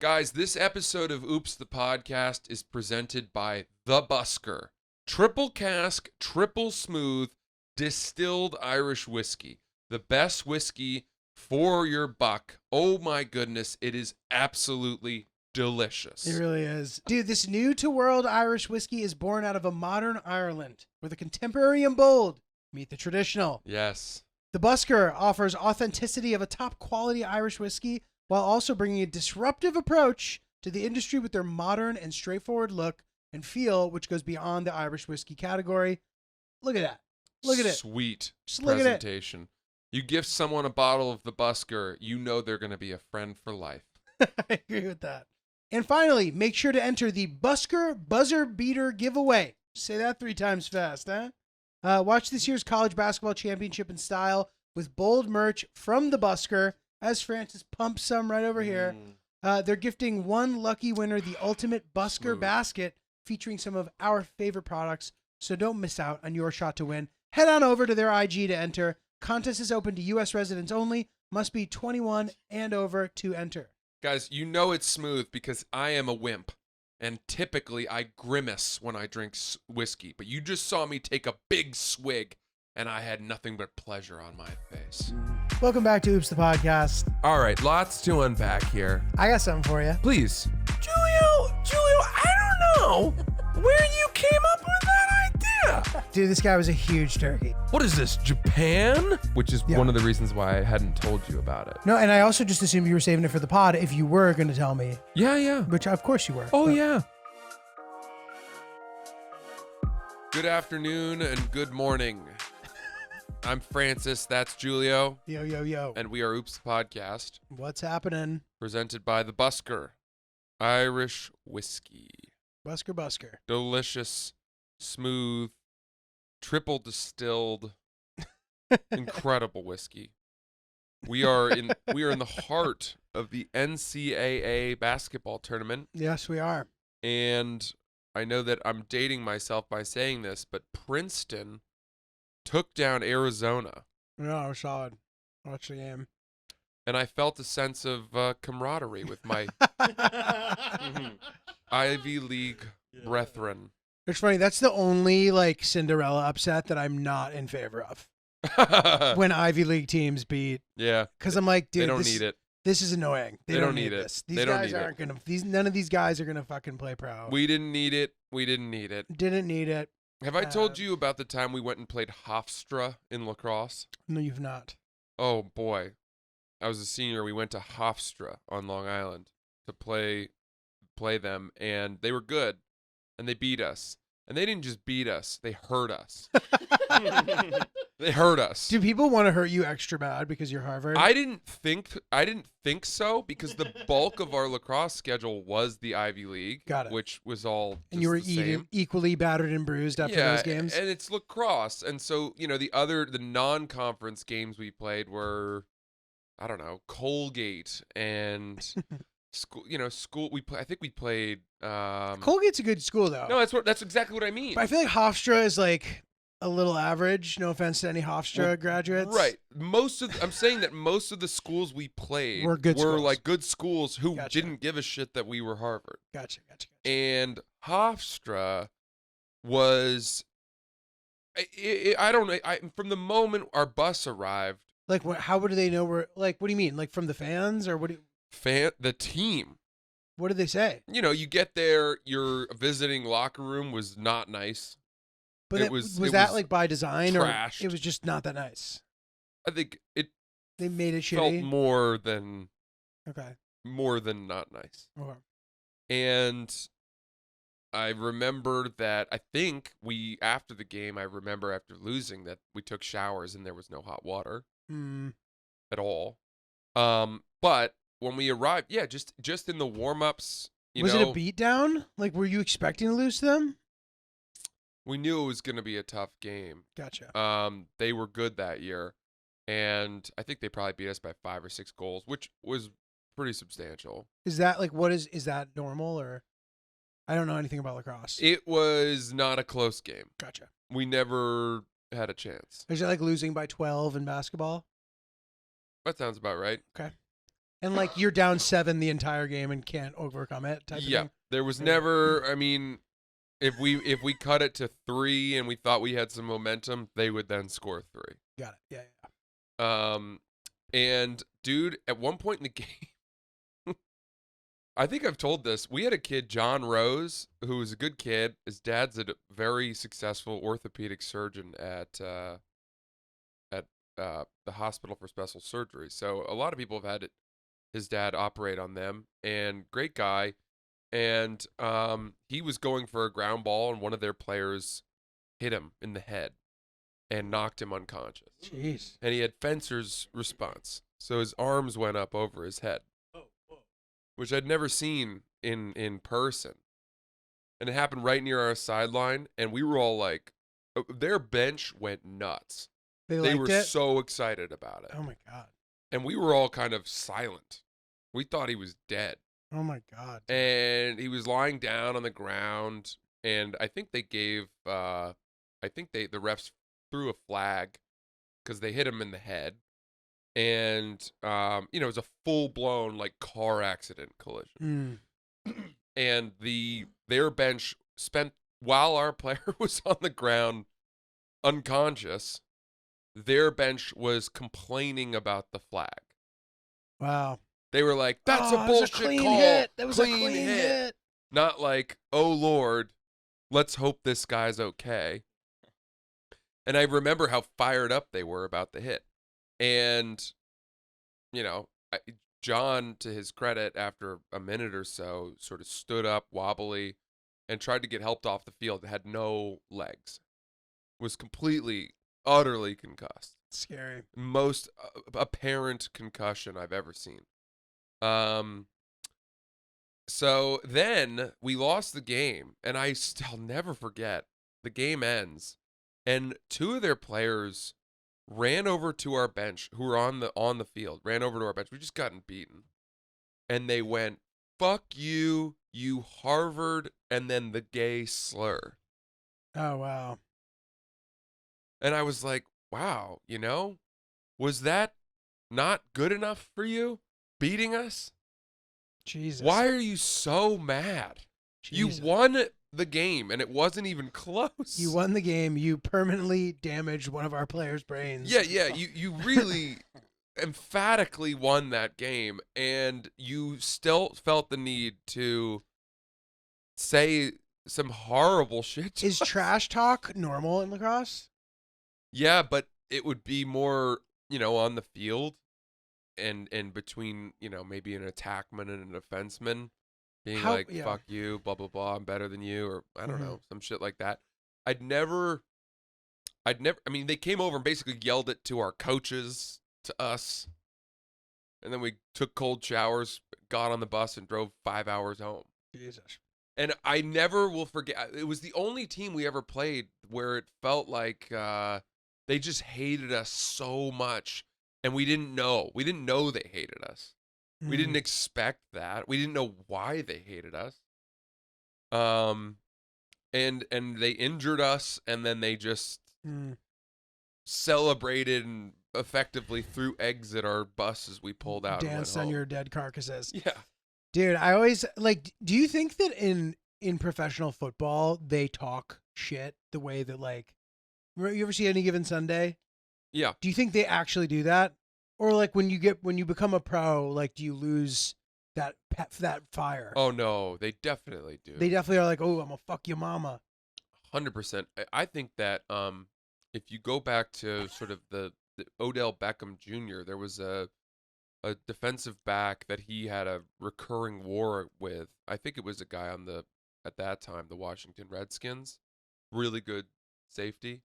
Guys, this episode of Oops the Podcast is presented by The Busker. Triple cask, triple smooth, distilled Irish whiskey. The best whiskey for your buck. Oh my goodness, it is absolutely delicious. It really is. Dude, this new-to-world Irish whiskey is born out of a modern Ireland, where the contemporary and bold meet the traditional. Yes. The Busker offers authenticity of a top-quality Irish whiskey while also bringing a disruptive approach to the industry with their modern and straightforward look and feel, which goes beyond the Irish whiskey category. Look at that. Look at it. Sweet Just look at it. presentation. You gift someone a bottle of the Busker, you know they're going to be a friend for life. I agree with that. And finally, make sure to enter the Busker Buzzer Beater giveaway. Say that 3 times fast, huh? Watch this year's college basketball championship in style with bold merch from the Busker, as Francis pumps some right over here. They're gifting one lucky winner the ultimate Busker basket featuring some of our favorite products, so don't miss out on your shot to win. Head on over to their IG to enter. Contest is open to U.S. residents only. Must be 21 and over to enter. Guys, you know it's smooth because I am a wimp. And typically I grimace when I drink whiskey. But you just saw me take a big swig, and I had nothing but pleasure on my face. Welcome back to Oops the Podcast. All right, lots to unpack here. I got something for you. Please. Julio, I don't know where you came up with that idea. Dude, this guy was a huge turkey. What is this, Japan? Which is Yeah. one of the reasons why I hadn't told you about it. No, and I also just assumed you were saving it for the pod if you were going to tell me, Yeah. which of course you were. Oh, But- yeah. Good afternoon and good morning. I'm Francis, that's Julio, Yo, yo, yo. and we are Oops the Podcast, What's happening? presented by the Busker Irish Whiskey. Busker. Delicious, smooth, triple distilled, incredible whiskey. We are in the heart of the NCAA basketball tournament, Yes, we are. and I know that I'm dating myself by saying this, but Princeton took down Arizona, No, I was solid. Watch the game. and I felt a sense of camaraderie with my Ivy League brethren. It's funny. That's the only like Cinderella upset that I'm not in favor of. When Ivy League teams beat, Yeah, because I'm like, dude, they don't this, need it. This is annoying. They don't need it. this. These They don't guys need it. aren't gonna. None of these guys are gonna fucking play pro. We didn't need it. We didn't need it. Didn't need it. Have I told you about the time we went and played Hofstra in lacrosse? No, you've not. Oh boy, I was a senior. We went to Hofstra on Long Island to play them, and they were good, and they beat us. And they didn't just beat us; they hurt us. They hurt us. Do people want to hurt you extra bad because you're Harvard? I didn't think so because the bulk of our lacrosse schedule was the Ivy League, Got it. which was all just and you were the same. equally battered and bruised after those games. And it's lacrosse, and so the non-conference games we played were, I don't know, Colgate and school. I think we played. Colgate's a good school though. No, that's exactly what I mean. But I feel like Hofstra is like a little average. No offense to any Hofstra Well, graduates. Right. I'm saying that most of the schools we played Were good schools. like good schools who Gotcha. didn't give a shit that we were Harvard. Gotcha. And Hofstra was, I don't know. From the moment our bus arrived, Like, how would they know we're like? What do you mean? Like from the fans or what? the team. What did they say? You get there, your visiting locker room was not nice. But It was was that like by design trashed. or it was just not that nice? I think it They made it felt shitty. more than Okay. not nice. Okay. And I remember that after the game, after losing that we took showers and there was no hot water Hmm. at all. But when we arrived, yeah, just in the warm-ups, Was it a beatdown? Like, were you expecting to lose to them? we knew it was going to be a tough game. Gotcha. They were good that year, and I think they probably beat us by 5 or 6 goals, which was pretty substantial. Is that like is that normal or? I don't know anything about lacrosse. It was not a close game. Gotcha. We never had a chance. Is it like losing by 12 in basketball? That sounds about right. Okay. and like you're down 7 the entire game and can't overcome it type of thing. There was Yeah. never. I mean, if we cut it to 3 and we thought we had some momentum, they would then score 3. Got it. Yeah. And dude, at one point in the game, I think I've told this. We had a kid, John Rose, who was a good kid. His dad's a very successful orthopedic surgeon at the hospital for special surgery. So a lot of people have had his dad operate on them. And great guy. And he was going for a ground ball, and one of their players hit him in the head and knocked him unconscious. Jeez. And he had fencer's response. So his arms went up over his head, which I'd never seen in person. And it happened right near our sideline, and we were all like, their bench went nuts. They were so excited about it. Oh my God. And we were all kind of silent. We thought he was dead. Oh my God. And he was lying down on the ground, and I think they gave the refs threw a flag because they hit him in the head. And it was a full-blown like car accident collision. And their bench spent, while our player was on the ground unconscious, their bench was complaining about the flag. Wow. They were like, that's a bullshit clean call. hit. That was a clean hit. Not like, oh Lord, let's hope this guy's okay. And I remember how fired up they were about the hit. And, John, to his credit, after a minute or so, sort of stood up wobbly and tried to get helped off the field. Had no legs. Was completely, utterly concussed. Scary. Most apparent concussion I've ever seen. So then we lost the game, and I'll never forget. The game ends, and 2 of their players ran over to our bench, who were on the field, ran over to our bench. We just gotten beaten. And they went, fuck you, you Harvard, and then the gay slur. Oh, wow. And I was like, wow, was that not good enough for you? Beating us? Jesus. Why are you so mad? Jesus. You won the game, and it wasn't even close. You won the game. You permanently damaged one of our players' brains. Yeah. You really emphatically won that game, and you still felt the need to say some horrible shit to Is us. trash talk normal in lacrosse? Yeah, but it would be more, on the field and between, maybe an attackman and a defenseman being fuck you, blah, blah, blah, I'm better than you, or I don't know, some shit like that. I mean, they came over and basically yelled it to our coaches, to us, and then we took cold showers, got on the bus, and drove 5 hours home. Jesus. And I never will forget, it was the only team we ever played where it felt like they just hated us so much, and we didn't know. We didn't know they hated us. We didn't expect that. We didn't know why they hated us. And they injured us, and then they just celebrated and effectively threw eggs at our bus as we pulled out. Danced and on went your dead carcasses. home. Yeah. Dude, I always do you think that in professional football they talk shit the way that you ever see Any Given Sunday? Yeah. Do you think they actually do that? Or when you become a pro, do you lose that fire? Oh no, they definitely do. They definitely are like, oh, I'm gonna fuck your mama. 100%. I think that if you go back to sort of the Odell Beckham Jr., there was a defensive back that he had a recurring war with. I think it was a guy at that time, the Washington Redskins. Really good safety.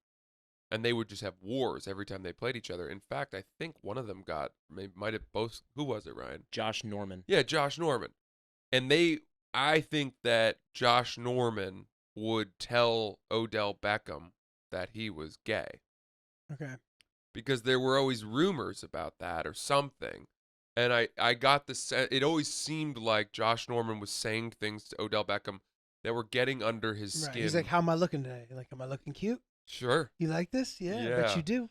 And they would just have wars every time they played each other. In fact, I think one of them might have both. Who was it, Ryan? Josh Norman. Yeah, Josh Norman. And I think that Josh Norman would tell Odell Beckham that he was gay. Okay. Because there were always rumors about that or something. And I got the sense, it always seemed like Josh Norman was saying things to Odell Beckham that were getting under his Right. skin. He's like, how am I looking today? Am I looking cute? Sure. You like this? Yeah, I bet Yeah. you do.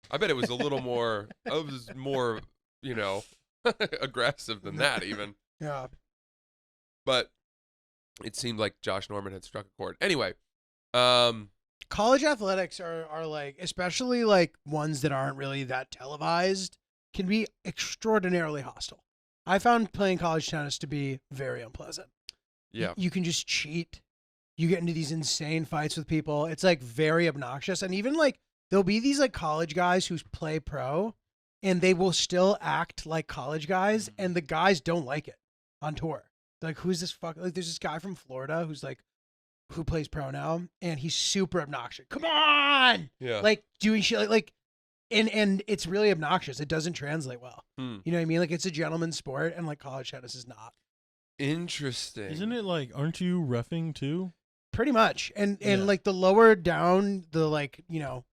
I bet it was a little more, it was more, aggressive than that even. Yeah. But it seemed like Josh Norman had struck a chord. Anyway, College athletics are like, especially like ones that aren't really that televised, can be extraordinarily hostile. I found playing college tennis to be very unpleasant. yeah. You can just cheat. You get into these insane fights with people. It's like very obnoxious. And even like there'll be these like college guys who play pro and they will still act like college guys and the guys don't like it on tour. They're like, who's this fuck? Like there's this guy from Florida who plays pro now and he's super obnoxious. Come on. Yeah. Like doing shit like and it's really obnoxious. It doesn't translate well. Hmm. You know what I mean? Like it's a gentleman's sport and like college tennis is not. Interesting. Isn't it like, aren't you reffing too? Pretty much. And Yeah. like the lower down the like, you know,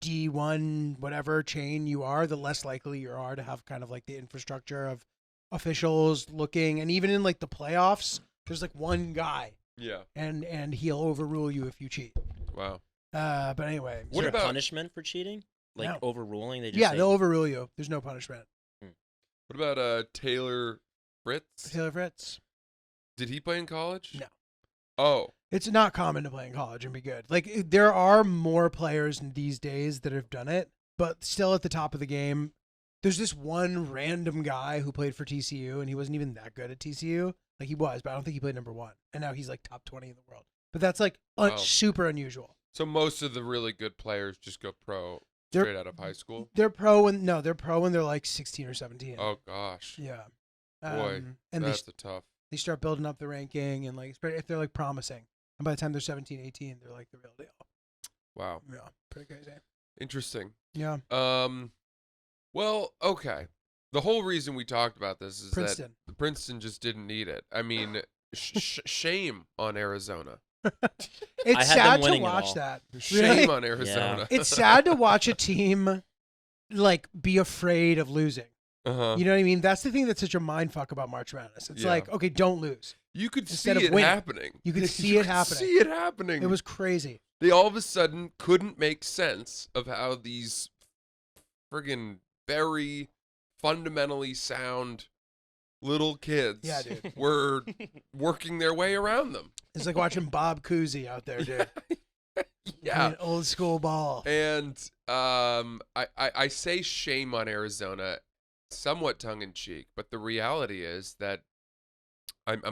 D1 whatever chain you are, the less likely you are to have kind of like the infrastructure of officials looking, and even in like the playoffs, there's like one guy Yeah. and he'll overrule you if you cheat. Wow. But anyway. Is What there about- a punishment for cheating? Like No. overruling? They just Yeah, say, they'll overrule you. There's no punishment. What about Taylor Fritz? Taylor Fritz. Did he play in college? No. Oh, It's not common to play in college and be good. Like there are more players these days that have done it, but still at the top of the game. There's this one random guy who played for TCU and he wasn't even that good at TCU. Like he was, but I don't think he played number 1. And now he's like top 20 in the world. But that's like Wow. super unusual. so most of the really good players just go pro They're- straight out of high school? They're pro when they're like 16 or 17. Oh, gosh. Yeah. Boy, and that's a tough. they start building up the ranking and like if they're like promising. And by the time they're 17, 18, they're like the real deal. Wow. Yeah. Pretty crazy. Interesting. Yeah. Well, okay. The whole reason we talked about this is Princeton. that Princeton just didn't need it. I mean, shame on Arizona. It's I had them sad to winning it watch all. that. Shame Really? on Arizona. It's sad to watch a team like be afraid of losing. Uh-huh. You know what I mean? That's the thing that's such a mind fuck about March Madness. It's Yeah. like, okay, don't lose. You could see Instead of it winning, happening. you could see You it could happening. See it happening. It was crazy. They all of a sudden couldn't make sense of how these friggin' very fundamentally sound little kids Yeah, dude. were working their way around them. It's like watching Bob Cousy out there, dude. Yeah. Playing old school ball. And I say shame on Arizona somewhat tongue in cheek, but the reality is that I'm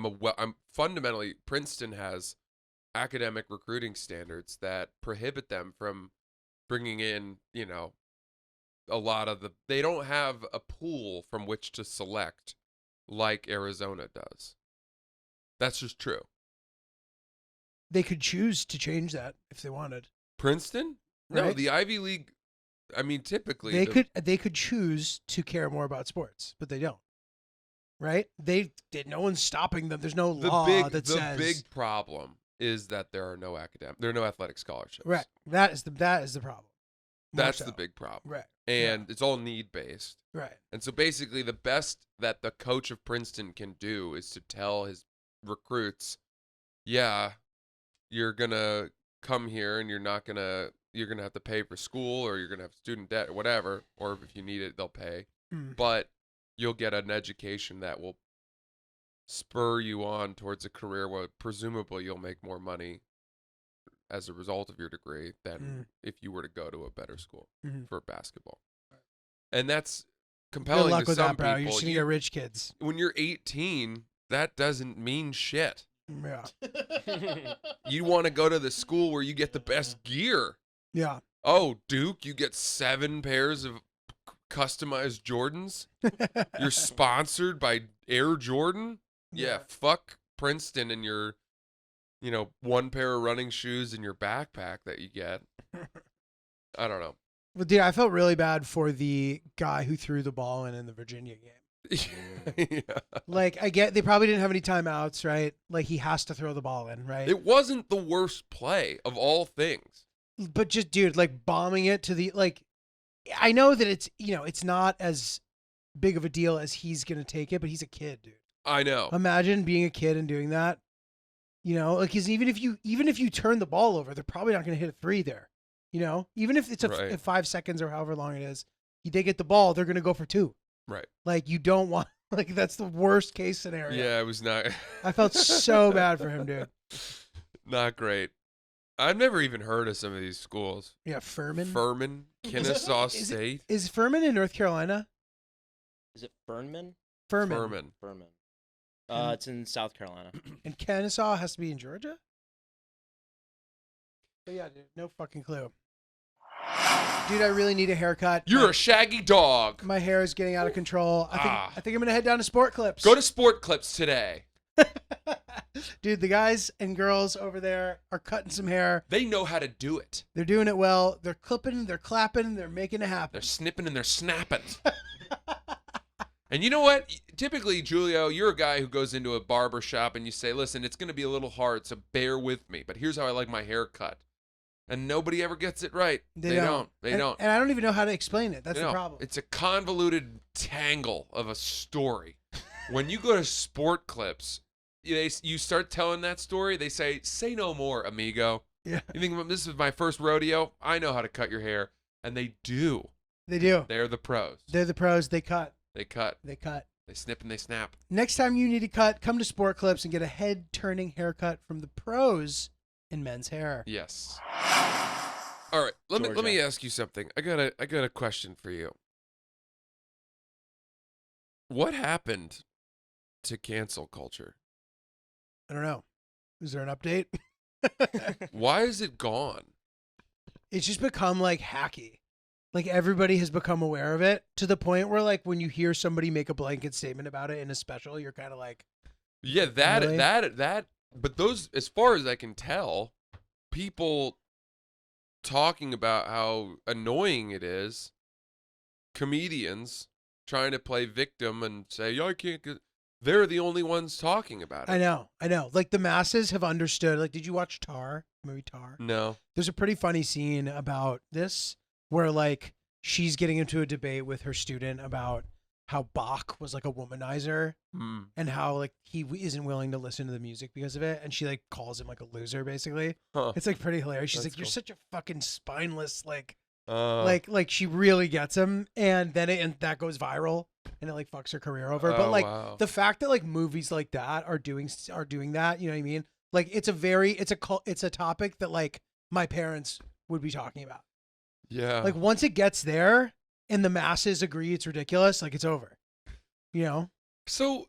fundamentally, Princeton has academic recruiting standards that prohibit them from bringing in, you know, a lot of they don't have a pool from which to select like Arizona does. That's just true. They could choose to change that if they wanted. Princeton? No, Right. the Ivy League, I mean, typically They could choose to care more about sports, but they don't. Right? They did. No one's stopping them. There's no law that says. The big problem is that there are no athletic scholarships. Right. That is the problem. More That's so. the big problem. Right. And it's all need based. Right. And so basically the best that the coach of Princeton can do is to tell his recruits, yeah, you're going to come here and you're going to have to pay for school, or you're going to have student debt or whatever, or if you need it, they'll pay. Mm. But you'll get an education that will spur you on towards a career where presumably you'll make more money as a result of your degree than if you were to go to a better school for basketball. And that's Good compelling luck to with some that, bro. You're people. just gonna get rich kids. When you're 18, that doesn't mean shit. Yeah. You want to go to the school where you get the best gear. Yeah. Oh, Duke, you get 7 pairs of customized Jordans. You're sponsored by Air Jordan. Yeah, fuck Princeton and your, 1 pair of running shoes and your backpack that you get. I don't know. But dude, I felt really bad for the guy who threw the ball in the Virginia game. Yeah. Like, I get they probably didn't have any timeouts, right? Like, he has to throw the ball in, right? It wasn't the worst play of all things. But just, dude, like bombing it to the I know that it's it's not as big of a deal as he's gonna take it, but he's a kid, dude. I know. Imagine being a kid and doing that. Because even if you turn the ball over, they're probably not gonna hit a 3 there. Even if it's Right. if 5 seconds or however long it is, they get the ball, they're gonna go for 2. Right. Like you don't want like that's the worst case scenario. Yeah, it was not I felt so bad for him, dude. not great. I've never even heard of some of these schools. Yeah, Furman. Kennesaw Is it- State. Is Furman in North Carolina? Is it Fernman? Furman. Furman. And- It's in South Carolina. And Kennesaw has to be in Georgia? But yeah, dude, no fucking clue. Dude, I really need a haircut. You're a shaggy dog. My hair is getting out of control. Ah. I think I'm gonna head down to Sport Clips. Go to Sport Clips today. Dude, the guys and girls over there are cutting some hair. They know how to do it. They're doing it well. They're clipping, they're clapping, they're making it happen. They're snipping and they're snapping. And you know what? Typically, Julio, you're a guy who goes into a barber shop and you say, listen, it's going to be a little hard, so bear with me. But here's how I like my hair cut. And nobody ever gets it right. They don't. They don't. And I don't even know how to explain it. That's They the don't. problem. It's a convoluted tangle of a story. When you go to Sport Clips, you start telling that story, they say no more, amigo. Yeah. You think this is my first rodeo? I know how to cut your hair. And they do. They do. They're the pros. They're the pros. They cut. They cut. They cut. They snip and they snap. Next time you need a cut, come to Sport Clips and get a head-turning haircut from the pros in men's hair. Yes. All right. Let me Georgia. ask you something. I got a question for you. What happened to cancel culture? I don't know. Is there an update? Why is it gone? It's just become like hacky. Like everybody has become aware of it to the point where like when you hear somebody make a blanket statement about it in a special, you're kind of like, Yeah, Really? that. But those, as far as I can tell, people talking about how annoying it is. Comedians trying to play victim and say, "Yo, I can't get." They're the only ones talking about it. I know. Like the masses have understood. Like, did you watch Tar? Movie Tar? No. There's a pretty funny scene about this where like she's getting into a debate with her student about how Bach was like a womanizer Hmm. and how like isn't willing to listen to the music because of it, and she like calls him like a loser basically. Huh. It's like pretty hilarious. She's That's like, "You're cool. such a fucking spineless like Uh, like she really gets him," and then that goes viral and it like fucks her career over. But oh, like wow. the fact that like movies like that are doing that, you know what I mean? Like it's a topic that like my parents would be talking about. Yeah. Like once it gets there and the masses agree it's ridiculous, like it's over. You know? So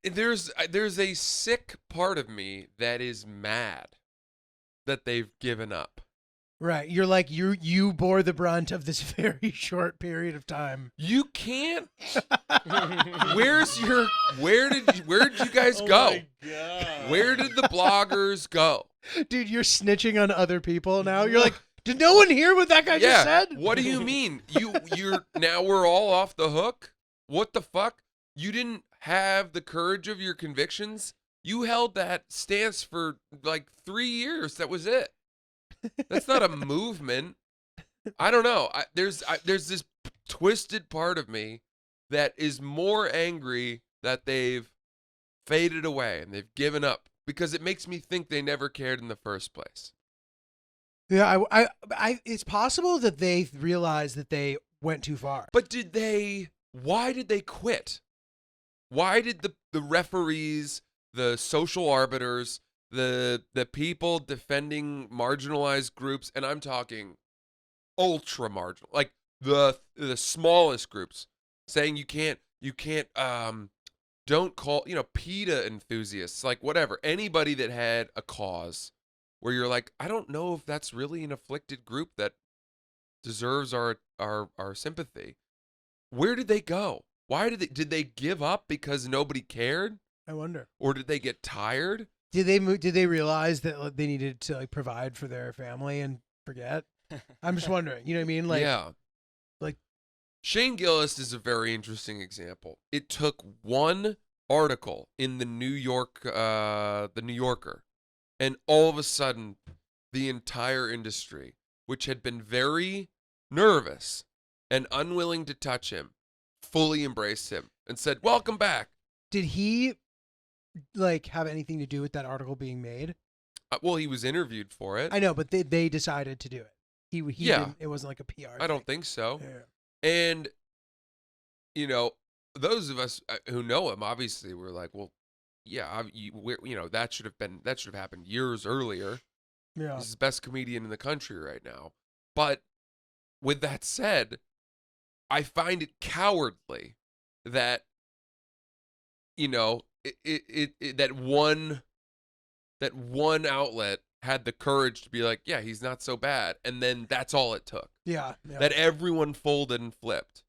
there's a sick part of me that is mad that they've given up. Right. You're like you bore the brunt of this very short period of time. You can't. Where did you guys Oh go? my God. Where did the bloggers go? Dude, you're snitching on other people now. You're like, did no one hear what that guy just said? What do you mean? You're now we're all off the hook? What the fuck? You didn't have the courage of your convictions? You held that stance for like 3 years. That was it. That's not a movement. I don't know. There's this twisted part of me that is more angry that they've faded away and they've given up because it makes me think they never cared in the first place. Yeah, I it's possible that they realized that they went too far. But why did they quit? Why did the referees, the social arbiters, the people defending marginalized groups, and I'm talking ultra marginal, like the smallest groups, saying you can't don't call, PETA enthusiasts, like whatever, anybody that had a cause where you're like, I don't know if that's really an afflicted group that deserves our sympathy. Where did they go? Why did they give up because nobody cared? I wonder. Or did they get tired? Did they realize that like, they needed to like provide for their family and forget? I'm just wondering. You know what I mean? Like, yeah. like- Shane Gillis is a very interesting example. It took one article in the New Yorker, and all of a sudden, the entire industry, which had been very nervous and unwilling to touch him, fully embraced him and said, "Welcome back." did he like have anything to do with that article being made? Well, he was interviewed for it. I know, but they decided to do it. He Yeah. didn't, it wasn't like a PR. I don't thing. think so. Yeah. And, those of us who know him, obviously, we're like, well, yeah, that should have happened years earlier. Yeah. He's the best comedian in the country right now. But with that said, I find it cowardly that, that one outlet had the courage to be like, yeah, he's not so bad. And then that's all it took. Yeah. That everyone folded and flipped.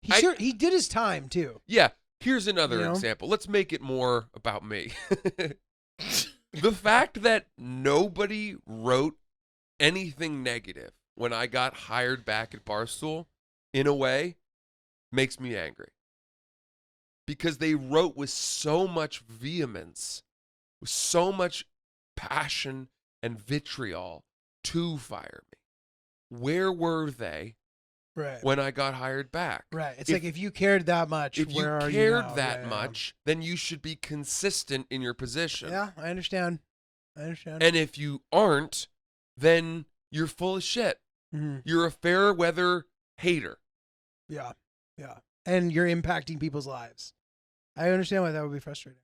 He did his time too. Yeah. Here's another example. Let's make it more about me. The fact that nobody wrote anything negative when I got hired back at Barstool, in a way, makes me angry. Because they wrote with so much vehemence, with so much passion and vitriol to fire me. Where were they when I got hired back? Right. It's like if you cared that much, if where are you you cared now? that much, then you should be consistent in your position. Yeah, I understand. And if you aren't, then you're full of shit. Mm-hmm. You're a fair weather hater. Yeah. And you're impacting people's lives. I understand why that would be frustrating.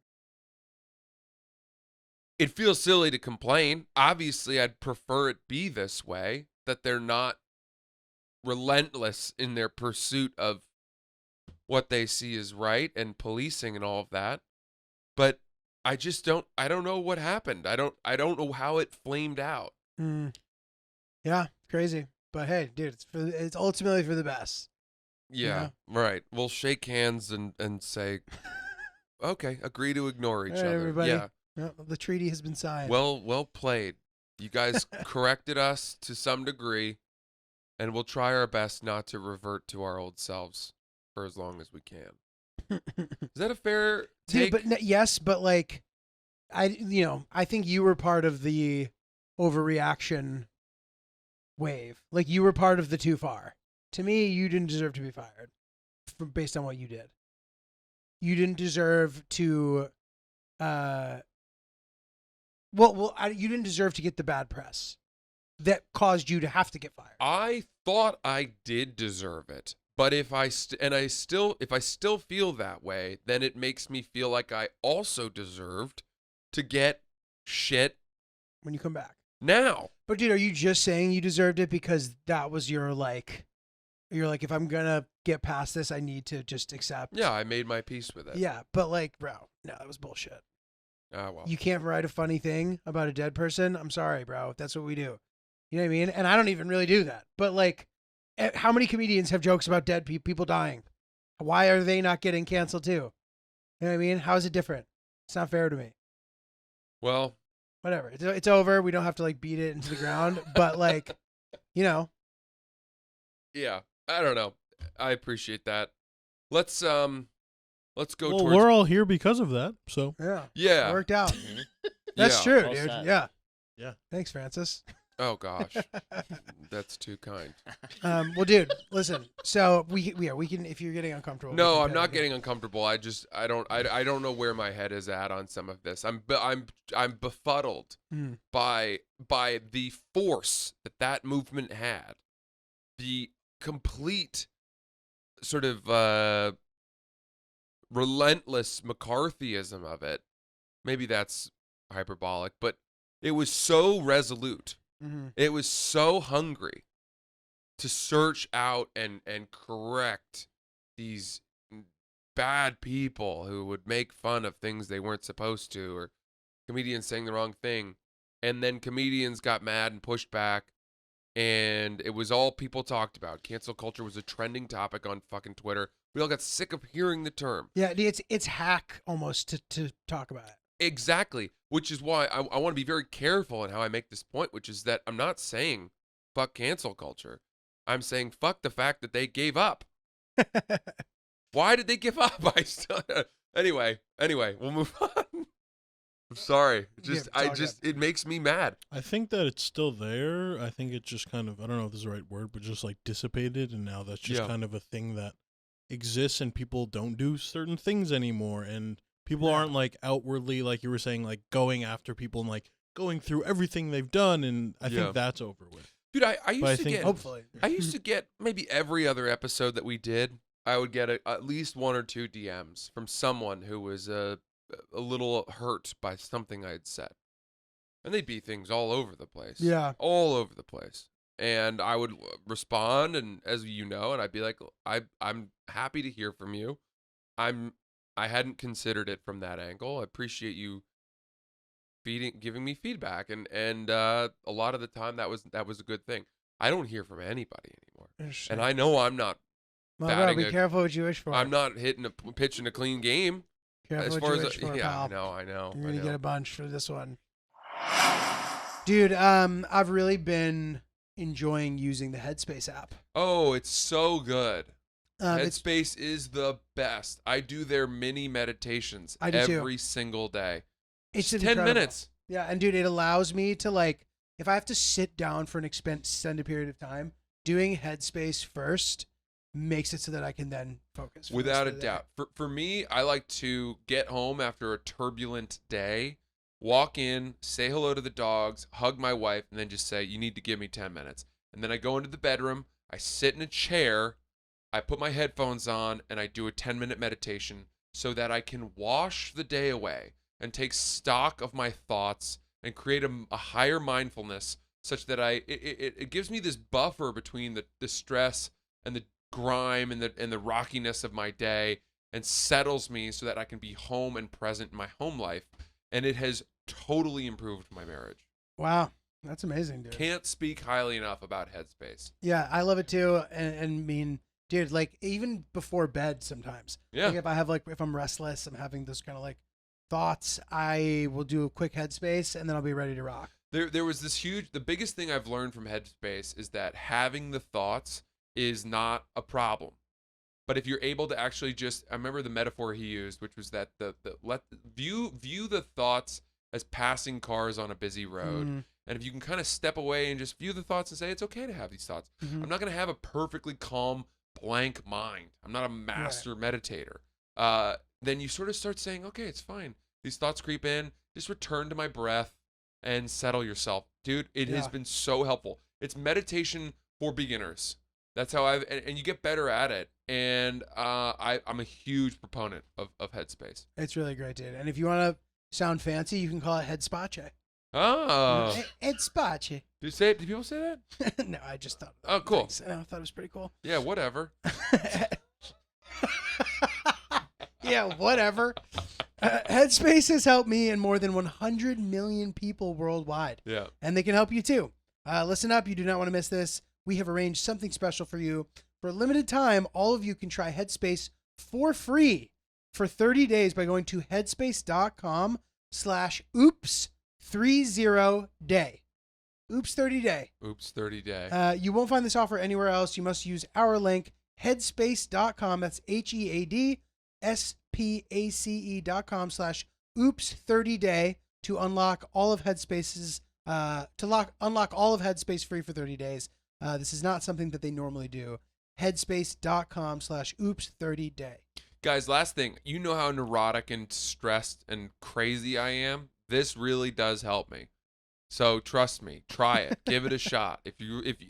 It feels silly to complain. Obviously, I'd prefer it be this way, that they're not relentless in their pursuit of what they see as right and policing and all of that. But I don't know what happened. I don't know how it flamed out. Yeah, crazy. But hey, dude, it's ultimately for the best. Yeah, right. We'll shake hands and say, okay, agree to ignore each other. Everybody. Yeah. The treaty has been signed. Well played. You guys corrected us to some degree, and we'll try our best not to revert to our old selves for as long as we can. Is that a fair take? Dude, but yes, but like, I think you were part of the overreaction wave. Like, you were part of the too far. To me, you didn't deserve to be fired based on what you did. You didn't deserve to, you didn't deserve to get the bad press that caused you to have to get fired. I thought I did deserve it, but if I still feel that way, then it makes me feel like I also deserved to get shit when you come back now. But dude, are you just saying you deserved it because that was your you're like, if I'm gonna get past this, I need to just accept? Yeah, I made my peace with it. Yeah, but like, bro, no, that was bullshit. Well. You can't write a funny thing about a dead person. I'm sorry, bro. That's what we do. You know what I mean? And I don't even really do that. But like, how many comedians have jokes about dead people dying? Why are they not getting canceled too? You know what I mean? How is it different? It's not fair to me. Well, whatever. It's over. We don't have to like beat it into the ground. But like, Yeah, I don't know. I appreciate that. Let's go well, towards... we're all here because of that, so. Yeah. It worked out. Mm-hmm. That's true, Well dude. said. Yeah. Thanks, Francis. Oh, gosh. That's too kind. Well, dude, listen. So we can, if you're getting uncomfortable. No, I'm not getting uncomfortable. I don't know where my head is at on some of this. I'm befuddled by the force that movement had. The complete sort of relentless McCarthyism of it. Maybe that's hyperbolic, but it was so resolute. Mm-hmm. It was so hungry to search out and correct these bad people who would make fun of things they weren't supposed to, or comedians saying the wrong thing. And then comedians got mad and pushed back, and it was all people talked about. Cancel culture was a trending topic on fucking Twitter. We all got sick of hearing the term. Yeah, it's hack almost to talk about it. Exactly, which is why I want to be very careful in how I make this point, which is that I'm not saying fuck cancel culture. I'm saying fuck the fact that they gave up. Why did they give up? Anyway, we'll move on. I'm sorry. It makes me mad. I think that it's still there. I think it just kind of, I don't know if this is the right word, but just like dissipated, and now that's just kind of a thing that exists, and people don't do certain things anymore, and people aren't like outwardly, like you were saying, like going after people and like going through everything they've done, and I think that's over with. Dude, I used to get, hopefully. I used to get maybe every other episode that we did, I would get at least 1 or 2 DMs from someone who was a little hurt by something I'd said. And they'd be things all over the place. Yeah. All over the place. And I would respond, and as you know, and I'd be like, I'm happy to hear from you. I hadn't considered it from that angle. I appreciate you giving me feedback, and a lot of the time that was a good thing. I don't hear from anybody anymore, and I know I'm not. Well, bro, be careful what you wish for. I'm not pitching a clean game. Careful as what far you as wish for, yeah, pal. I know. You're gonna get a bunch for this one, dude. I've really been enjoying using the Headspace app. Oh, it's so good. It's Headspace is the best. I do their mini meditations I do too. every single day. It's 10 incredible. minutes. Yeah, and dude, it allows me to, like, if I have to sit down for an extended period of time, doing Headspace first makes it so that I can then focus. Without a doubt. For me, I like to get home after a turbulent day, walk in, say hello to the dogs, hug my wife, and then just say, you need to give me 10 minutes. And then I go into the bedroom, I sit in a chair, I put my headphones on, and I do a 10-minute meditation so that I can wash the day away and take stock of my thoughts and create a higher mindfulness such that it gives me this buffer between the stress and the grime and the rockiness of my day, and settles me so that I can be home and present in my home life. And it has totally improved my marriage. Wow, that's amazing, dude. Can't speak highly enough about Headspace. Yeah, I love it too, and I mean, dude, like, even before bed sometimes. Yeah. Like, if I'm restless, I'm having those kind of like thoughts, I will do a quick Headspace and then I'll be ready to rock. There was the biggest thing I've learned from Headspace is that having the thoughts is not a problem. But if you're able to actually just, I remember the metaphor he used, which was that view the thoughts as passing cars on a busy road. Mm. And if you can kind of step away and just view the thoughts and say, it's okay to have these thoughts. Mhm. I'm not going to have a perfectly calm, blank mind. I'm not a master meditator. Then you sort of start saying, okay, it's fine. These thoughts creep in. Just return to my breath and settle yourself. Dude, it has been so helpful. It's meditation for beginners. That's how and you get better at it. And I'm a huge proponent of Headspace. It's really great, dude. And if you want to sound fancy, you can call it Headspace. Oh. Headspace. Do people say that? No, I just thought. Oh, cool. Thanks. I thought it was pretty cool. Yeah, whatever. Yeah, whatever. Headspace has helped me and more than 100 million people worldwide. Yeah. And they can help you too. Listen up. You do not want to miss this. We have arranged something special for you. For a limited time, all of you can try Headspace for free for 30 days by going to headspace.com/oops30day. Oops 30 day. Oops 30 day. You won't find this offer anywhere else. You must use our link, headspace.com. That's headspace.com/oops30day to unlock all of Headspace's unlock all of Headspace free for 30 days. This is not something that they normally do. Headspace.com/oops30day. Guys, last thing. You know how neurotic and stressed and crazy I am? This really does help me. So trust me, try it. Give it a shot. If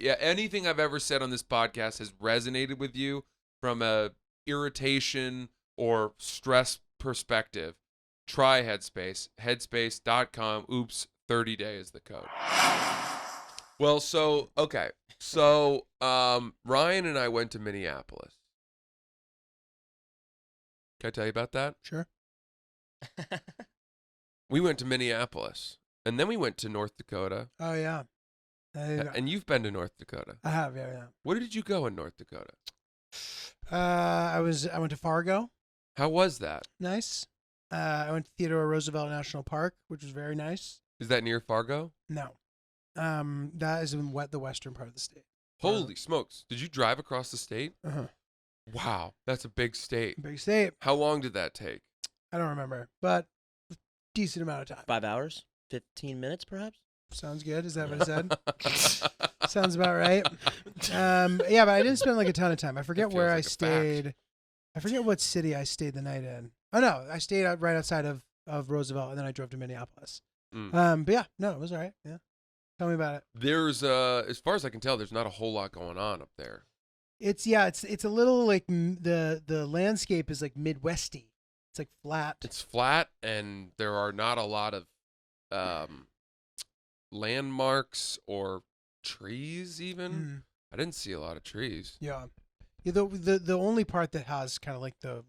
anything I've ever said on this podcast has resonated with you from a irritation or stress perspective, try Headspace. Headspace.com. Oops, 30 day is the code. Well, okay. So Ryan and I went to Minneapolis. Can I tell you about that? Sure. We went to Minneapolis, and then we went to North Dakota. Oh, yeah. And you've been to North Dakota. I have, yeah. Where did you go in North Dakota? I went to Fargo. How was that? Nice. I went to Theodore Roosevelt National Park, which was very nice. Is that near Fargo? No. That is in the western part of the state. Holy smokes. Did you drive across the state? Uh-huh. Wow, that's a big state. Big state. How long did that take? I don't remember, but decent amount of time. 5 hours? 15 minutes, perhaps? Sounds good. Is that what it said? Sounds about right. Yeah, but I didn't spend like a ton of time. I forget where I stayed. I forget what city I stayed the night in. Oh, no. I stayed right outside of Roosevelt, and then I drove to Minneapolis. But yeah, no, it was all right. Yeah. Tell me about it. There's, as far as I can tell, there's not a whole lot going on up there. It's a little like the landscape is like Midwesty. It's like flat. It's flat, and there are not a lot of landmarks or trees. Even Mm. I didn't see a lot of trees. Yeah. The only part that has kind of like the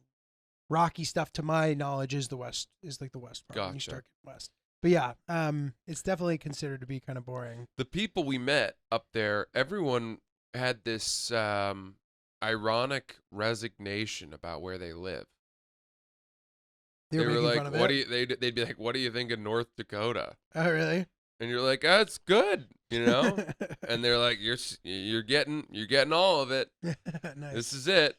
rocky stuff, to my knowledge, is the west. Is like the west part when you Gotcha. start getting west. But yeah, it's definitely considered to be kind of boring. The people we met up there, everyone had this ironic resignation about where they live. They They were making like, fun of "What it? do you?" They'd be like, "What do you think of North Dakota?" Oh, really? And you're like, "Oh, it's good," you know. And they're like, "You're getting all of it. Nice. This is it."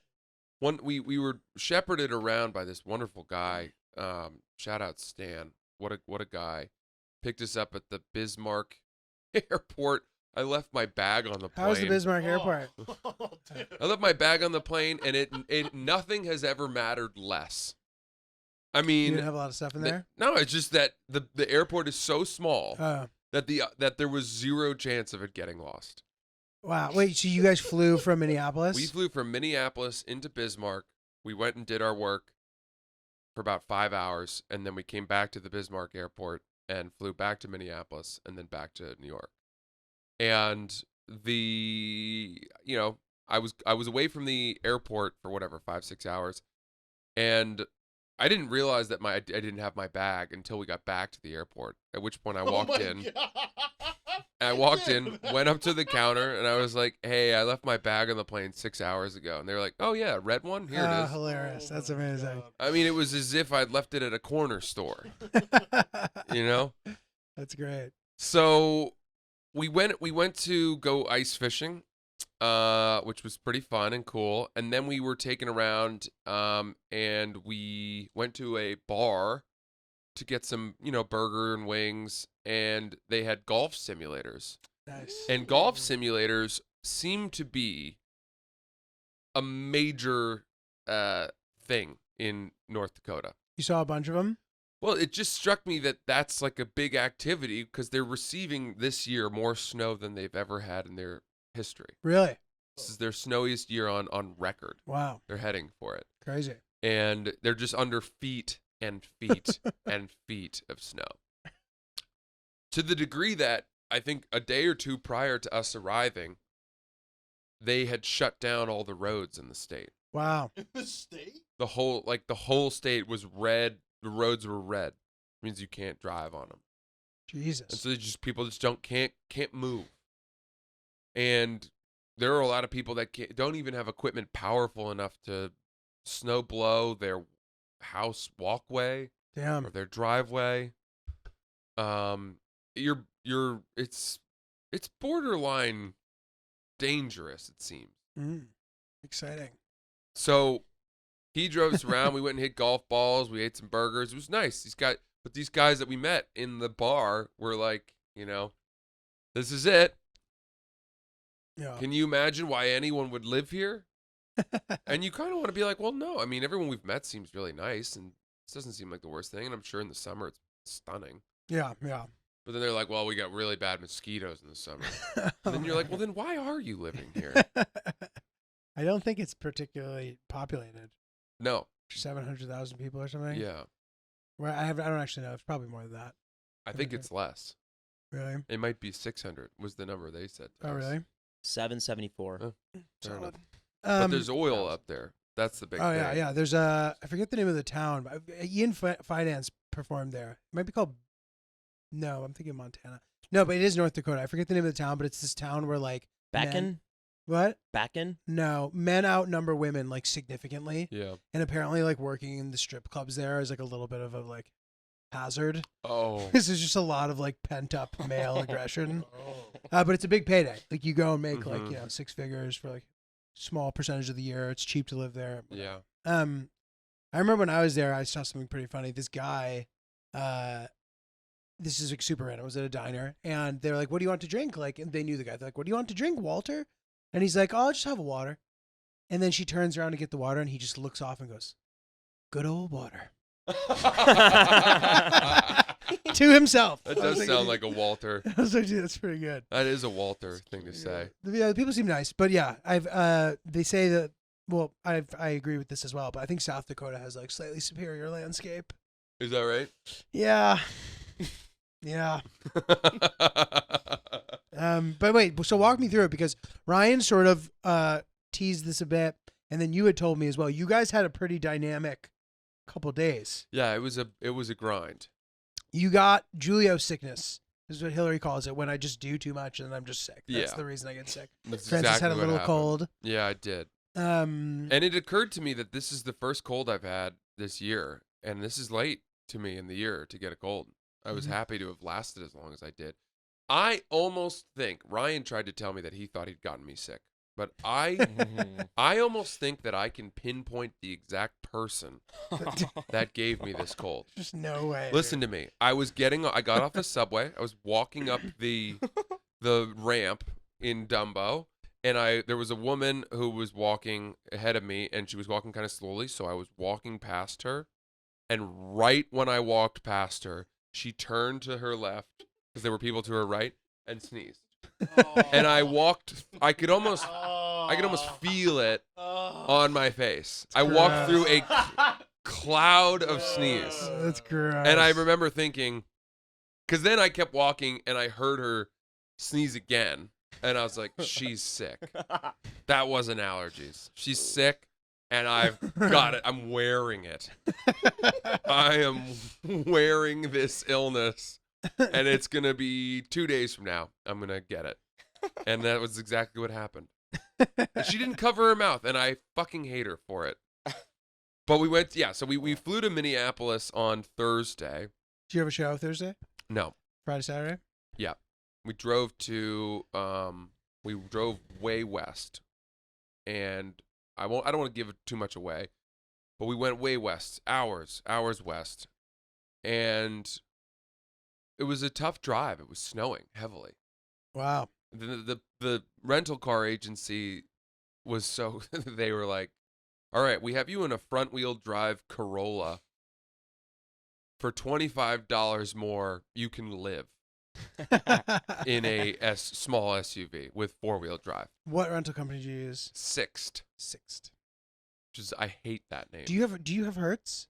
We were shepherded around by this wonderful guy. Shout out Stan. What a guy. Picked us up at the Bismarck airport. I left my bag on the plane. How was the Bismarck Airport? I left my bag on the plane, and it nothing has ever mattered less. I You mean, didn't have a lot of stuff in there. no, it's just that the airport is so small Oh, that there was zero chance of it getting lost. wow. Wait, so you guys flew from Minneapolis? We flew from Minneapolis into Bismarck. We went and did our work for about 5 hours, and then we came back to the Bismarck airport and flew back to Minneapolis and then back to New York. And I was away from the airport for whatever 5-6 hours, and I didn't realize that I didn't have my bag until we got back to the airport. At which point I walked in. I walked in, went up to the counter, and I was like, "Hey, I left my bag on the plane 6 hours ago." And they were like, "Oh yeah, red one. Here it is." Hilarious. That's amazing. I mean, it was as if I'd left it at a corner store, you know? That's great. So we went to go ice fishing, which was pretty fun and cool. And then we were taken around, and we went to a bar to get some, burger and wings, and they had golf simulators. Nice. And golf simulators seem to be a major thing in North Dakota. You saw a bunch of them? Well, it just struck me that that's like a big activity because they're receiving this year more snow than they've ever had in their history. Really? This is their snowiest year on record. Wow. They're heading for it. Crazy. And they're just under feet and feet and feet of snow. To the degree that I think a day or two prior to us arriving, they had shut down all the roads in the state. Wow. In the state? The whole state was red. The roads were red. It means you can't drive on them. Jesus. And so people just can't move. And there are a lot of people that don't even have equipment powerful enough to snow blow their house walkway or Damn. their driveway. It's borderline dangerous, it seems. Exciting. So he drove us around. We went and hit golf balls. We ate some burgers. It was nice. These guys that we met in the bar were like, this is it. Yeah. Can you imagine why anyone would live here? And you kind of want to be like, well, no. I mean, everyone we've met seems really nice, and this doesn't seem like the worst thing. And I'm sure in the summer it's stunning. Yeah, yeah. But then they're like, well, we got really bad mosquitoes in the summer. And then you're like, well, then why are you living here? I don't think it's particularly populated. No. 700,000 people or something. Yeah. Where I don't actually know. It's probably more than that. I think it's less. Really? It might be 600 was the number they said. to Oh, us. really? 774. Oh, fair enough. Solid. But there's oil up there. That's the big Oh thing. yeah, yeah. There's I forget the name of the town. But Ian Finance performed there. It might be called. No, I'm thinking Montana. No, but it is North Dakota. I forget the name of the town, but it's this town where like Backen? what? Backen? No, men outnumber women like significantly, Yeah. and apparently like working in the strip clubs there is like a little bit of a like hazard. Oh. This is just a lot of like pent up male aggression. But it's a big payday. Like you go and make like Mhm. 6 figures for like small percentage of the year. It's cheap to live there. Yeah. I remember when I was there, I saw something pretty funny. This guy, this is like super random. I was at a diner, and they're like, "What do you want to drink?" Like, and they knew the guy. They're like, "What do you want to drink, Walter?" And he's like, "Oh, I'll just have a water." And then she turns around to get the water, and he just looks off and goes, "Good old water." to himself. That does sound like a Walter. I was like, dude, that's pretty good. That is a Walter thing to say. Yeah, the people seem nice, but yeah, they say that. Well, I agree with this as well, but I think South Dakota has like slightly superior landscape. Is that right? Yeah. Yeah. But wait, so walk me through it because Ryan sort of teased this a bit, and then you had told me as well. You guys had a pretty dynamic couple days. Yeah, it was a grind. You got Julio sickness. This is what Hillary calls it when I just do too much and then I'm just sick. That's Yeah. the reason I get sick. That's Francis exactly had a what little happened. cold. Yeah, I did. And it occurred to me that this is the first cold I've had this year, and this is late to me in the year to get a cold. I was Mhm. happy to have lasted as long as I did. I almost think Ryan tried to tell me that he thought he'd gotten me sick, but I almost think that I can pinpoint the exact person that gave me this cold. Just no way. Listen to me. I got off the subway. I was walking up the ramp in Dumbo, and there was a woman who was walking ahead of me, and she was walking kind of slowly, so I was walking past her, and right when I walked past her, she turned to her left because there were people to her right and sneezed. And I could almost feel it on my face. I walked through a cloud of sneeze. That's gross. And I remember thinking, because then I kept walking and I heard her sneeze again. And I was like, she's sick. That wasn't allergies. She's sick and I've got it. I'm wearing it. I am wearing this illness. And it's going to be 2 days from now. I'm going to get it. And that was exactly what happened. And she didn't cover her mouth, and I fucking hate her for it. But we went, so we flew to Minneapolis on Thursday. Did you have a show Thursday? No. Friday, Saturday? Yeah. We drove way west. And I don't want to give too much away, but we went way west, hours west. And it was a tough drive. It was snowing heavily. Wow. The rental car agency was so they were like, all right, we have you in a front wheel drive Corolla for $25 more. You can live in a small SUV with 4-wheel drive. What rental company do you use? Sixt. Which is, I hate that name. Do you have Hertz?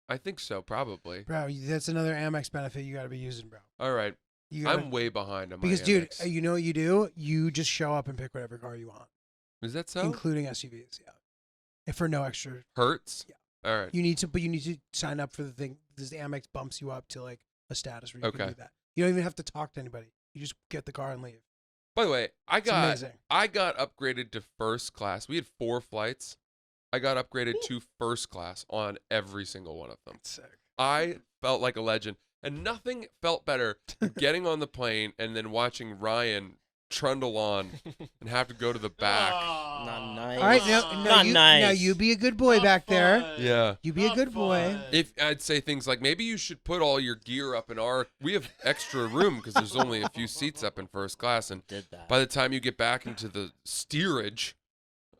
I think so, probably. Bro, that's another Amex benefit you got to be using, bro. All right. I'm I'm way behind on my because, dude, Amex. you know what you do? You just show up and pick whatever car you want, Is that so? including SUVs. Yeah, and for no extra. Hertz? Yeah. All right. You need to sign up for the thing. This Amex bumps you up to like a status where you can Okay. do that. You don't even have to talk to anybody. You just get the car and leave. By the way, I It's got amazing. upgraded to first class. We had 4 flights. I got upgraded to first class on every single one of them. Sick. I felt like a legend. And nothing felt better than getting on the plane and then watching Ryan trundle on and have to go to the back. Not nice. All right, now you be a good boy back there. Yeah. You be a good boy. If I'd say things like, maybe you should put all your gear up in we have extra room because there's only a few seats up in first class. And Did that. by the time you get back into the steerage,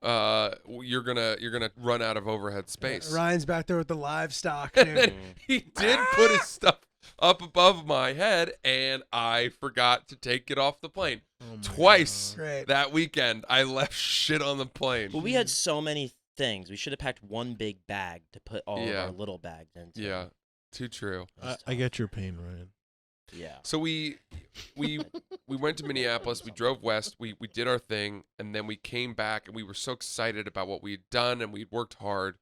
you're gonna run out of overhead space. Ryan's back there with the livestock, And dude. then he did put his stuff up above my head, and I forgot to take it off the plane. Twice Great. that weekend, I left shit on the plane. Well, we had so many things. We should have packed one big bag to put all of Yeah. our little bags into. Yeah, too true. I get your pain, Ryan. Yeah. So we went to Minneapolis. We drove west. We did our thing, and then we came back, and we were so excited about what we'd done, and we'd worked hard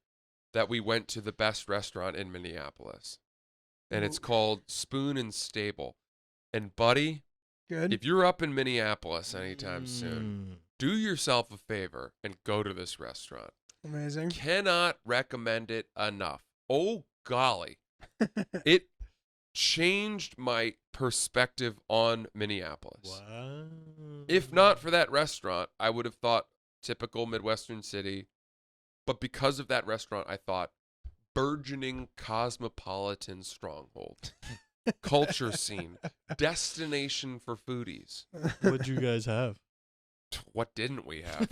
that we went to the best restaurant in Minneapolis, and it's called Spoon and Stable. And buddy, Good. if you're up in Minneapolis anytime soon, do yourself a favor and go to this restaurant. Amazing. Cannot recommend it enough. Oh golly, it changed my perspective on Minneapolis. Wow. If not for that restaurant, I would have thought typical Midwestern city. But because of that restaurant, I thought burgeoning cosmopolitan stronghold, culture scene, destination for foodies. What'd you guys have? What didn't we have?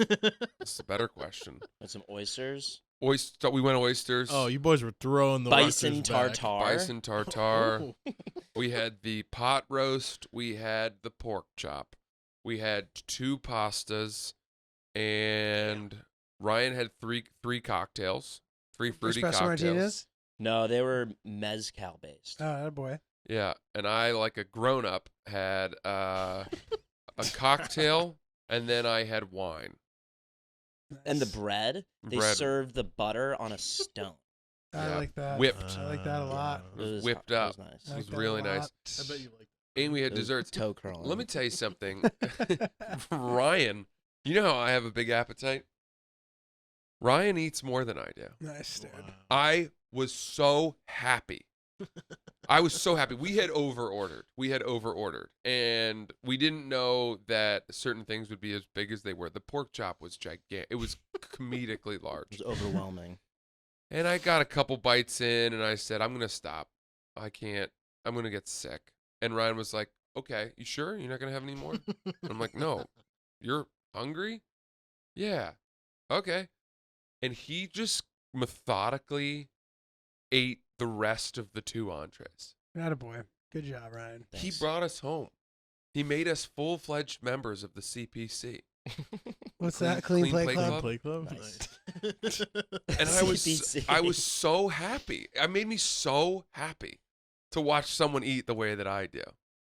That's a better question. With some oysters. We went oysters. Oh, you boys were throwing the Bison oysters back. tartare. Bison tartare. Oh. We had the pot roast. We had the pork chop. We had 2 pastas, and Ryan had three cocktails, 3 fruity Espresso cocktails. martinis. No, they were mezcal based. Oh, boy. Yeah, and I, like a grown-up, had a cocktail, and then I had wine. And the bread, they Bread. served the butter on a stone. I Yeah. like that. Whipped. I like that a lot. It was was whipped it up. was nice. It I was like that a really lot. nice. I bet you like. And we had It was desserts. toe curling. Let me tell you something. Ryan, you know how I have a big appetite? Ryan eats more than I do. Nice, dude. Wow. I was so happy. I was so happy. We had over-ordered. And we didn't know that certain things would be as big as they were. The pork chop was gigantic. It was comedically It large. was overwhelming. And I got a couple bites in, and I said, I'm going to stop. I can't. I'm going to get sick. And Ryan was like, okay, you sure? You're not going to have any more? And I'm like, no. You're hungry? Yeah. Okay. And he just methodically ate the rest of the 2 entrees. Attaboy. Good job, Ryan. He Thanks. brought us home. He made us full-fledged members of the CPC. What's Clean- that? Clean Clean Play Play Club? Club? Play club. Nice. And CPC. I was so happy. It made me so happy to watch someone eat the way that I do.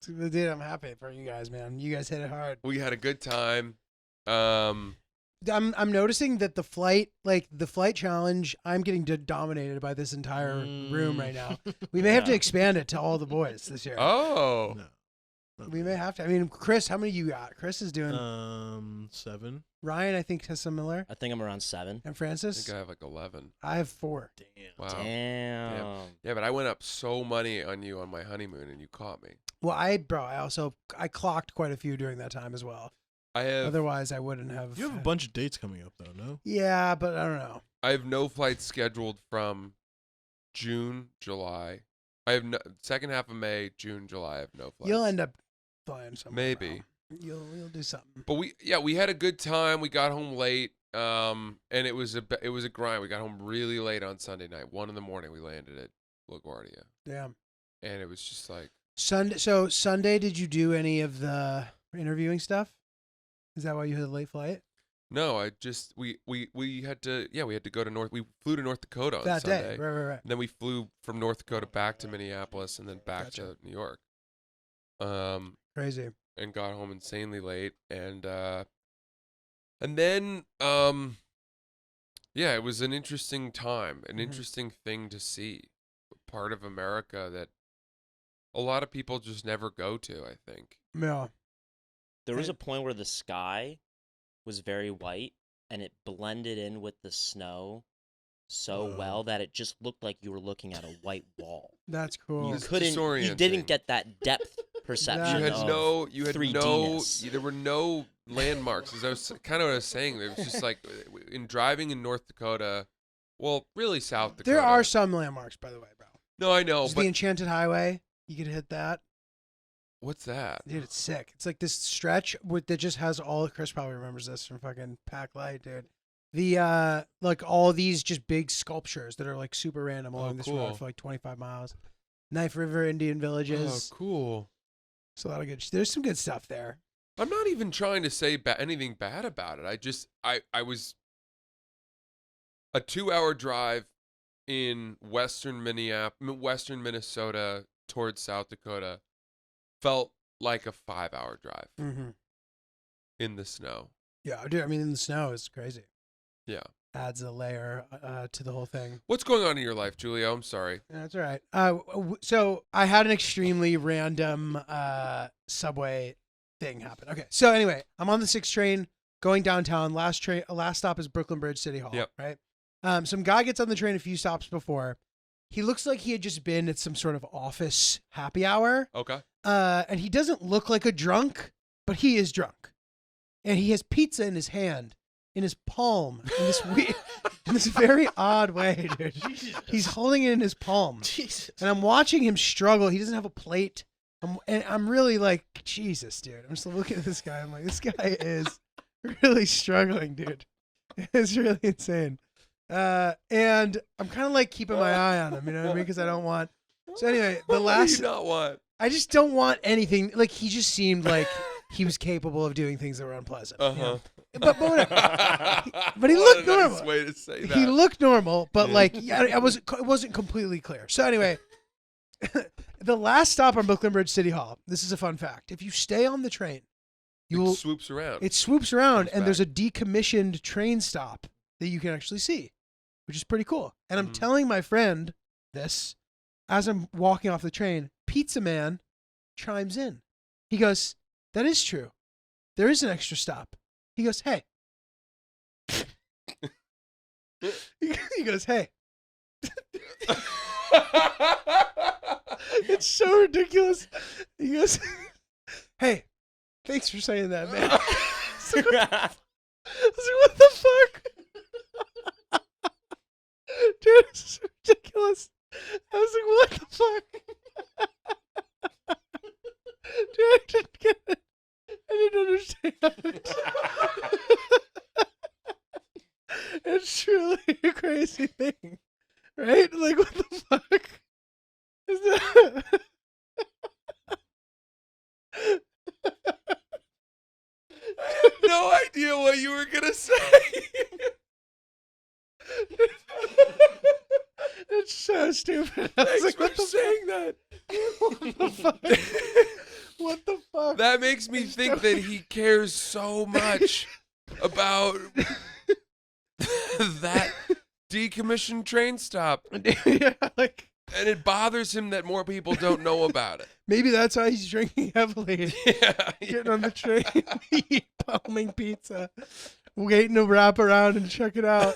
Dude, I'm happy for you guys, man. You guys hit it hard. We had a good time. I'm noticing that the flight challenge, I'm getting dominated by this entire room right now. We may have to Yeah. expand it to all the boys this year. Oh. No. We may have to. I mean, Chris, how many you got? Chris is doing. 7. Ryan, I think, has similar. I think I'm around 7. And I Francis, think I have like 11. I have 4. Damn. Wow. Damn. Yeah, but I went up so money on you on my honeymoon, and you caught me. Well, I clocked quite a few during that time as well. I have Otherwise, I wouldn't have. You have a bunch of dates coming up though, no? Yeah, but I don't know. I have no flights scheduled from June, July. I have no, second half of May, June, July. I have no flights. You'll end up flying somewhere. Maybe. around. You'll do something. But we had a good time. We got home late. And it was a grind. We got home really late on Sunday night. 1 a.m. we landed at LaGuardia. Damn. And it was just like, Sunday. So Sunday, did you do any of the interviewing stuff? Is that why you had a late flight no, I just we had to go to we flew to North Dakota on that Sunday. day? Right. And then we flew from North Dakota back to Minneapolis and then back Gotcha. to New York. Crazy. And got home insanely late and then it was an interesting time, an interesting thing to see. Part of America that a lot of people just never go to, I think. Yeah. There was a point where the sky was very white and it blended in with the snow so well that it just looked like you were looking at a white wall. That's cool. You It's couldn't. You disorienting. didn't get that depth perception. You had of no 3D-ness. there were no landmarks. As that was kind of what I was saying. It was just like in driving in North Dakota, well, really South Dakota. There are some landmarks, by the way, bro. No, I know, There's but the Enchanted Highway. You could hit that. what's that? Dude, it's sick. It's like this stretch that just has all. Chris probably remembers this from fucking Pack Light, dude. The like all these just big sculptures that are like super random along this cool. road for like 25 miles. Knife River Indian Villages. Oh, cool. It's a lot of good. There's some good stuff there. I'm not even trying to say anything bad about it. I was a 2-hour drive in western Minnesota towards South Dakota felt like a 5-hour drive Mm-hmm. in the snow. Yeah, dude. I mean, in the snow is crazy. Yeah. Adds a layer to the whole thing. What's going on in your life, Julio? I'm sorry. Yeah, that's all right. So I had an extremely random subway thing happen. Okay, so anyway, I'm on the 6 train going downtown. Last stop is Brooklyn Bridge City Hall. Yep. Right. Some guy gets on the train a few stops before. He looks like he had just been at some sort of office happy hour. Okay. And he doesn't look like a drunk, but he is drunk. And he has pizza in his hand, in his palm, in this weird, in this very odd way, dude. He's holding it in his palm. Jesus. And I'm watching him struggle. He doesn't have a plate. And I'm really like, Jesus, dude. I'm just looking at this guy. I'm like, this guy is really struggling, dude. It's really insane. And I'm kind of like keeping my eye on him, you know what I mean? Because I don't want. So anyway, the What do last you not want? I just don't want anything. Like, he just seemed like he was capable of doing things that were unpleasant. you know? But whatever. But he What looked a nice normal. way to say that. He looked normal, but Yeah. like, it wasn't completely clear. So anyway, the last stop on Brooklyn Bridge City Hall. This is a fun fact. If you stay on the train, It you'll swoops around. it swoops around, Comes and there's a back. decommissioned train stop that you can actually see, which is pretty cool. And I'm Mhm. telling my friend this as I'm walking off the train. Pizza Man chimes in. He goes, "That is true. There is an extra stop." He goes, "Hey." He goes, "Hey." It's so ridiculous. He goes, "Hey, thanks for saying that, man." I was like, what the fuck? Dude, this is ridiculous. I was like, what the fuck? Dude, I didn't get it. I didn't understand it. It's truly a crazy thing. Right? Like, what the fuck? Is that... I had no idea what you were gonna say. It's so stupid. I was Thanks like, for what the saying that. What the fuck? What the fuck? That makes me think that he cares so much about that decommissioned train stop, Yeah, like, and it bothers him that more people don't know about it. maybe that's why he's drinking heavily. Yeah, Getting on the train, palming pizza, waiting to wrap around and check it out.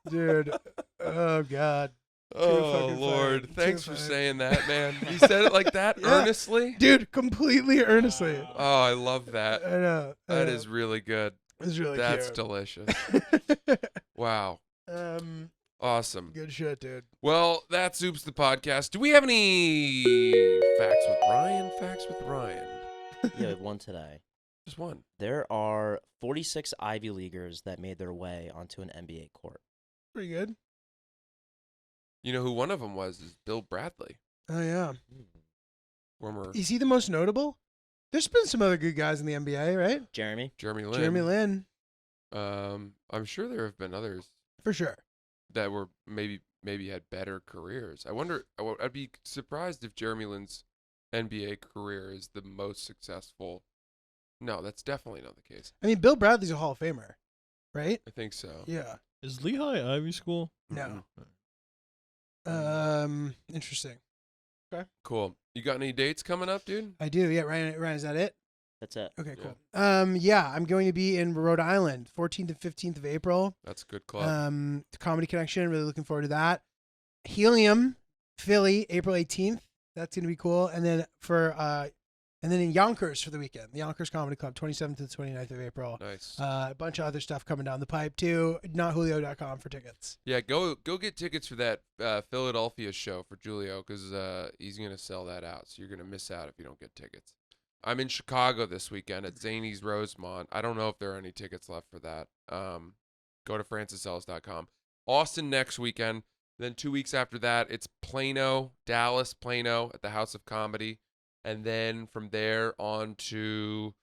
Dude, oh God. Oh fucking Lord, funny. thanks Too for funny. saying that, man. You said it like that, Yeah. earnestly. Dude, completely earnestly. Oh, I love that. I know. That is really good. It's really That's cute. delicious. Wow, awesome. Good shit, dude. Well, that's Oops the podcast. Do we have any facts with Ryan? Facts with Ryan. Yeah, we have one today. Just one. There are 46 Ivy Leaguers that made their way onto an NBA court. Pretty good. You know who one of them was? Is Bill Bradley, Oh yeah. former Is he the most notable? There's been some other good guys in the NBA, right? Jeremy? Jeremy Lin. Jeremy Lin, I'm sure there have been others for sure. that were maybe had better careers. I wonder. I'd be surprised if Jeremy Lin's NBA career is the most successful. No, that's definitely not the case. I mean, Bill Bradley's a Hall of Famer, right? I think so. Yeah. Is Lehigh Ivy School? No. Mm-mm. Interesting. Cool. You got any dates coming up, dude? I do. Yeah, Ryan, is that it? That's it. Okay, Yeah. cool. Yeah, I'm going to be in Rhode Island, 14th and 15th of April. That's a good club. The Comedy Connection, really looking forward to that. Helium, Philly, April 18th. That's going to be cool. And then and then in Yonkers for the weekend, the Yonkers Comedy Club, 27th to the 29th of April. Nice. A bunch of other stuff coming down the pipe too. NotJulio.com for tickets. Yeah, go get tickets for that Philadelphia show for Julio because he's gonna sell that out. So you're gonna miss out if you don't get tickets. I'm in Chicago this weekend at Zany's Rosemont. I don't know if there are any tickets left for that. Go to francisells.com. Austin next weekend. Then 2 weeks after that, it's Plano, Dallas, Plano at the House of Comedy. And then from there on to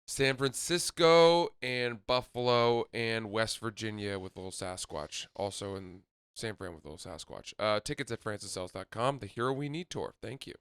San Francisco and Buffalo and West Virginia with Little Sasquatch. Also in San Fran with Little Sasquatch. Tickets at francisells.com. The Hero We Need Tour. Thank you.